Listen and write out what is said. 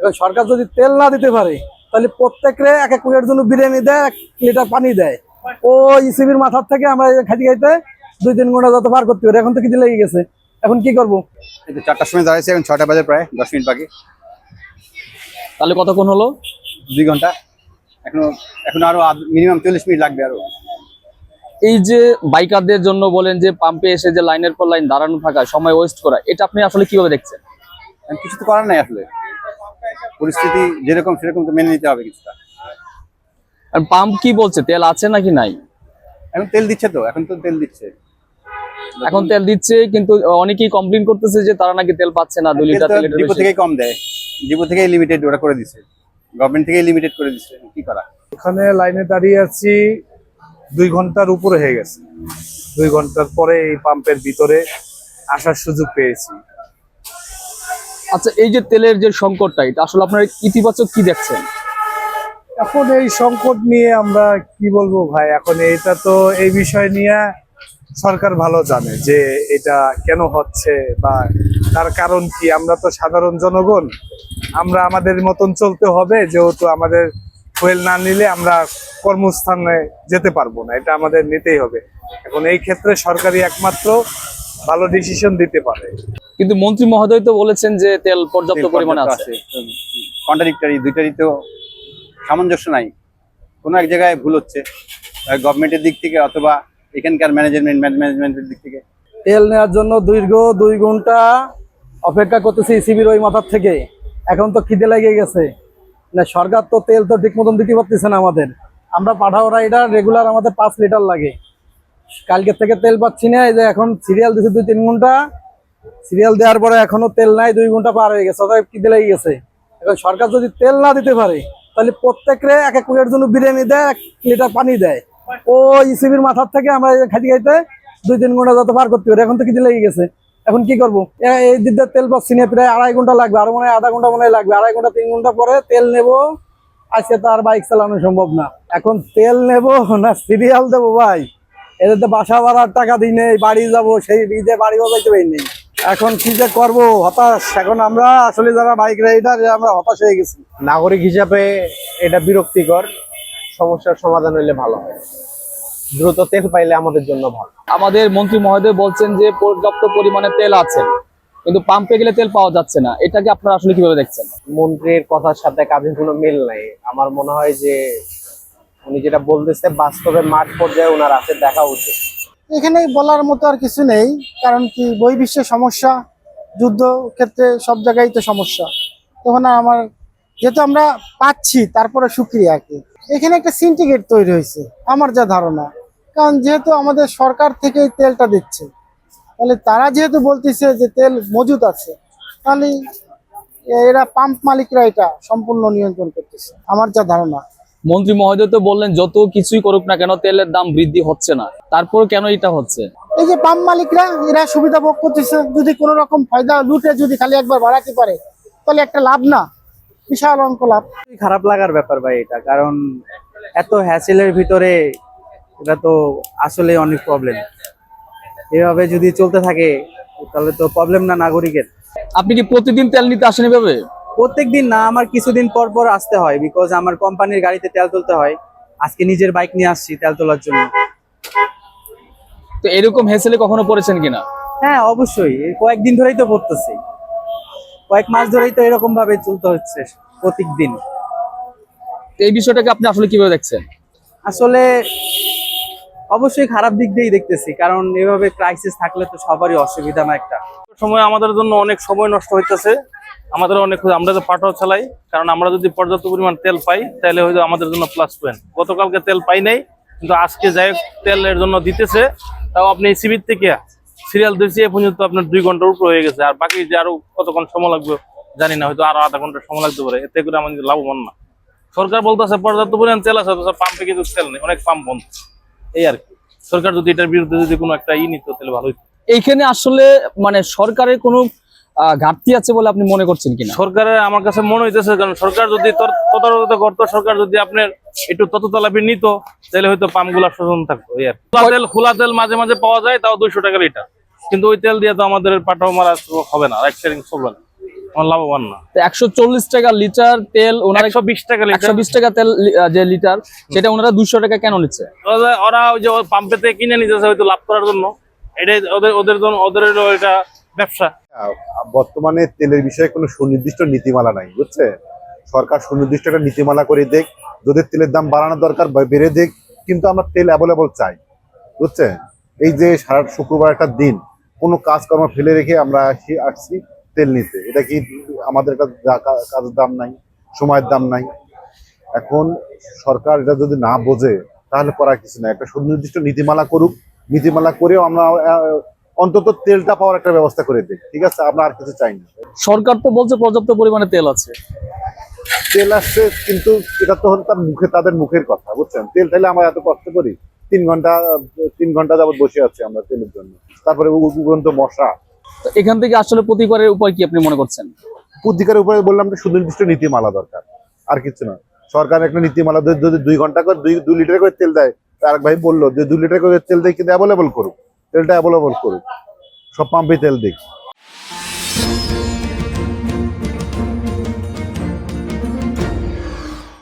এখন সরকার যদি তেল না দিতে পারে তাহলে প্রত্যেকরে এক এক প্লেটের জন্য বিরিয়ানি দেয়, 1 লিটার পানি দেয়। ও ইসিবির মাথার থেকে আমরা খাইতে খাইতে 2-3 ঘন্টা যত পার করতে পারি। এখন তো কিছু লেগে গেছে, এখন কি করবো? 4টার সময় দাঁড়াইছি, এখন 6টা বাজে, প্রায় 10 মিনিট বাকি। তাহলে কতক্ষণ হলো? 2 ঘন্টা। এখন আরো মিনিমাম 40 মিনিট লাগবে আরো। এই যে বাইকারদের জন্য বলেন যে পাম্পে এসে যে লাইনের পর লাইন দাঁড়ানো থাকা, সময় ওয়েস্ট করা, এটা আপনি আসলে কিভাবে দেখছেন? কিছু তো করার নাই, আসলে পরিস্থিতি যেরকম সেরকম তো মেনে নিতে হবে কিছুটা। পাম্প কি বলছে, তেল আছে নাকি নাই? এখন তেল দিচ্ছে তো, এখন তো তেল দিচ্ছে। এখন তেল দিচ্ছে, কিন্তু অনেকেই কমপ্লেইন করতেছে যে তারা নাকি তেল পাচ্ছে না। 2 লিটার তেলের ডিপো থেকেই কম দেয়, ডিপো থেকেই লিমিটেড ওরা করে দিচ্ছে, গভর্নমেন্ট থেকেই লিমিটেড করে দিচ্ছে। কি করা? এখানে লাইনে দাঁড়িয়ে আছি 2 ঘন্টার উপরে হয়ে গেছে। 2 ঘন্টার পরে এই পাম্পের ভিতরে আসার সুযোগ পেয়েছি। আচ্ছা, এই যে তেলের যে সংকটটা, এটা আসলে আপনার ইতিবাচক কি দেখছেন? এখন এই সংকট নিয়ে আমরা কি বলবো ভাই, এখন এটা তো এই বিষয় নিয়ে সরকার ভালো জানে যে এটা কেন হচ্ছে বা তার কারণ কি। আমরা তো সাধারণ জনগণ, আমরা আমাদের মতন চলতে হবে, যেহেতু আমাদের ফুয়েল না নিলে আমরা কর্মস্থানে যেতে পারবো না, এটা আমাদের নিতেই হবে। এখন এই ক্ষেত্রে সরকারই একমাত্র ভালো ডিসিশন দিতে পারে। কিন্তু মন্ত্রী মহোদয় তো বলেছেন যে তেল পর্যাপ্ত পরিমাণে আছে। কন্ট্রাডিক্টরি, দুইটারই তো সামঞ্জস্য নাই। কোনো এক জায়গায় ভুল হচ্ছে, গভর্নমেন্টের দিক থেকে অথবা এখানকার ম্যানেজমেন্টের দিক থেকে। তেল নেওয়ার জন্য দীর্ঘ 2 ঘন্টা অপেক্ষা করতেছি ইসিবির ওই মাথার থেকে। এখন তো খিদে লেগে গেছে না, সরকার তো তেল তো ঠিক মতন দিতে পারতেছে না আমাদের। আমরা পাঠাও রাইডার, রেগুলার আমাদের 5 লিটার লাগে। কালকে থেকে তেল পাচ্ছি না। এই যে এখন সিরিয়াল দিচ্ছে 2-3 ঘন্টা, সিরিয়াল দেওয়ার পরে এখনো তেল নাই, 2 ঘন্টা পার হয়ে গেছে, অতএব খিদে লেগে গেছে। এখন সরকার যদি তেল না দিতে পারে তাহলে প্রত্যেকরে এক এক প্লেটের জন্য বিরিয়ানি দেয়, 1 লিটার পানি দেয়। ও ইসিবির মাথার থেকে আমরা খাইতে খাইতে 2-3 ঘন্টা যত পার করতে পারি। এখন তো কিছু লেগে গেছে, এখন কি করবো? এই দিকটা তেল পাচ্ছি না, প্রায় 2.5 ঘন্টা লাগবে, আরো মনে হয় আধা ঘন্টা মনে হয় লাগবে। 2.5 ঘন্টা 3 ঘন্টা পরে তেল নেবো। আজকে তো আর বাইক চালানো সম্ভব না। এখন তেল নেবো না সিরিয়াল দেবো ভাই? এদের তো বাসা ভাড়ার টাকা দিই নেই, বাড়ি যাবো, সেই ঈদে বাড়ি বাজাইতে পারি নেই। এখন কি যে করবো, হতাশ। এখন আমরা আসলে যারা বাইক রাইডার, আমরা হতাশ হয়ে গেছি। নাগরিক হিসাবে এটা বিরক্তিকর। সমস্যার সমাধান হইলে ভালো হয়, দ্রুত তেল পাইলে আমাদের জন্য ভালো। আমাদের মন্ত্রী মহোদয় বলছেন যে পর্যাপ্ত পরিমাণে তেল আছে, কিন্তু পাম্পে গেলে তেল পাওয়া যাচ্ছে না। এটাকে আপনারা আসলে কিভাবে দেখছেন? মন্ত্রীর কথার সাথে কাজের কোনো মিল নাই। আমার মনে হয় যে উনি যেটা বলতেছে বাস্তবে মাঠ পর্যায়ে ওনার আছে, দেখা উচিত। এখানে বলার মতো আর কিছু নেই, কারণ কি বহির্বিশ্বের সমস্যা, যুদ্ধ ক্ষেত্রে সব জায়গায় তো সমস্যা। তখন আমার যেহেতু আমরা পাচ্ছি, তারপরে সুক্রিয়া কি এখানে একটা সিন্ডিকেট তৈরি হয়েছে আমার যা ধারণা। কারণ যেহেতু আমাদের সরকার থেকে তেলটা দিচ্ছে, তাহলে তারা যেহেতু বলতেছে যে তেল মজুদ আছে, তাহলে এরা পাম্প মালিকরা এটা সম্পূর্ণ নিয়ন্ত্রণ করতেছে আমার যা ধারণা। মন্ত্রী মহোদয় তো বললেন যত কিছুই করুক না কেন তেলের দাম বৃদ্ধি হচ্ছে না, তারপর কেন এটা হচ্ছে? এই যে পাম্প মালিকরা এরা সুবিধা ভোগ করতেছে, যদি কোনো রকম ফায়দা লুটে যদি খালি একবার বাড়াতে পারে তাহলে একটা লাভ না, বিশাল অঙ্ক লাভ। খারাপ লাগার ব্যাপার ভাই এটা, কারণ এত হ্যাসেলের ভিতরে এটা তো আসলে অনেক প্রবলেম। এভাবে যদি চলতে থাকে তাহলে তো প্রবলেম না নাগরিকের। আপনি কি প্রতিদিন তেল নিতে আসেন এভাবে? প্রত্যেকদিন না, আমার কিছুদিন পর পর আসতে হয়, বিকজ আমার কোম্পানির গাড়িতে তেল তুলতে হয়। আজকে নিজের বাইক নিয়ে আসছি তেল তোলার জন্য। তো এরকম হেসেলে কখনো পড়েছেন কিনা? হ্যাঁ অবশ্যই, এই কয়েকদিন ধরেই তো পড়তেছি, কয়েক মাস ধরেই তো এরকম ভাবে চলতে হচ্ছে প্রত্যেকদিন। এই বিষয়টাকে আপনি আসলে কিভাবে দেখছেন? আসলে অবশ্যই খারাপ দিক দিয়েই দেখতেছি, কারণ এভাবে ক্রাইসিস থাকলে তো সবারই অসুবিধা না একটা সময়। আমাদের জন্য অনেক সময় নষ্ট হইতেছে, আমাদের অনেক, আমরা তো পাঠাও চালাই, কারণ আমরা যদি পর্যাপ্ত পরিমাণ তেল পাই তাহলে হয়তো আমাদের জন্য প্লাস পয়েন্ট। গতকালকে তেল পাই নাই, কিন্তু আজকে যাই তেলের জন্য দিতেছে, তাও আপনি সিবির থেকে সিরিয়াল দিয়েছি এ পর্যন্ত আপনার 2 ঘন্টার উপর হয়ে গেছে। আর বাকি যে আরো কতক্ষণ সময় লাগবে জানি না, হয়তো আরো আধা ঘন্টা সময় লাগতে পারে। এতে করে আমাদের লাভবান না। সরকার বলতেছে পর্যাপ্ত পরিমাণ তেল আছে, পাম্পে কিন্তু তেল নেই, অনেক পাম্প বন্ধ। এই আর কি, সরকার যদি এটার বিরুদ্ধে যদি কোনো একটা নিত তাহলে ভালো হইতো। এইখানে আসলে মানে সরকারের কোনো ঘাটতি আছে বলে আপনি মনে করছেন কিনা? সরকারের আমার কাছে মনে হইতেছে, কারণ সরকার যদি তদারকিতা করতো, সরকার যদি আপনার একটু তততলাপি নিত, তাহলে হয়তো পাম্পগুলা সচেতন থাকতো। এই আর খোলা তেল মাঝে মাঝে পাওয়া যায়, তাও 200 টাকা লিটার, কিন্তু ওই তেল দিয়ে তো আমাদের পাঠাও মারা হবে না, রাইড শেয়ারিং চলবে না। আমার লাভবান না। তো 140 টাকা লিটার তেল ওনারা 120 টাকা লিটার। 120 টাকা তেল যে লিটার, সেটা ওনারা 200 টাকা কেন নিচ্ছে? ওরা ওই যে পাম্পে থেকে কিনে নিতেছে হয়তো লাভ করার জন্য। এটাই ওদের জন্য, ওদের হলো এটা ব্যবসা। বর্তমানে তেলের বিষয়ে কোনো সুনির্দিষ্ট নীতিমালা নাই, বুঝছে? সরকার সুনির্দিষ্ট একটা নীতিমালা করে দেখ, যদি তেলের দাম বাড়ানো দরকার বেড়ে দেখ, কিন্তু আমরা তেল অ্যাভেলেবল চাই, বুঝছে? এই যে সারা শুক্রবার একটা দিন কোনো কাজকর্ম ফেলে রেখে আমরা আসছি তেল নিতে, এটা কি আমাদের কাজের দাম নাই, সময়ের দাম নাই? এখন সরকার এটা যদি না বোঝে তাহলে করার কিছু নাই, একটা সুনির্দিষ্ট নীতিমালা করুক, নীতিমালা করেও আমরা অন্তত তেলটা পাওয়ার একটা ব্যবস্থা করে দিই, ঠিক আছে? আমরা আর কিছু চাই না। সরকার তো বলছে পর্যাপ্ত পরিমাণে তেল আছে। তেল আসছে, কিন্তু এটা তো হলো তাদের মুখের কথা, বুঝছেন? তেল তাইলে আমরা এত কষ্ট করি, 3 ঘন্টা যাবত বসে আছি আমরা তেলের জন্য, তারপরে উগন্ত মশা। তো এখান থেকে আসলে প্রতিকারের উপায় কি আপনি মনে করছেন? বুদ্ধিকারের উপরে বললাম যে সুনির্দিষ্ট নীতিমালা দরকার, আর কিছু না। সরকার একটা নীতিমালা যদি 2 ঘন্টা করে 2 লিটার করে তেল দেয়, আরেক ভাই বললো যে 2 লিটার করে তেল দেয়, কিন্তু অ্যাভেলেবল করুক, তেলটা অ্যাভেলেবল করুক, সব পাম্পে তেল দিক।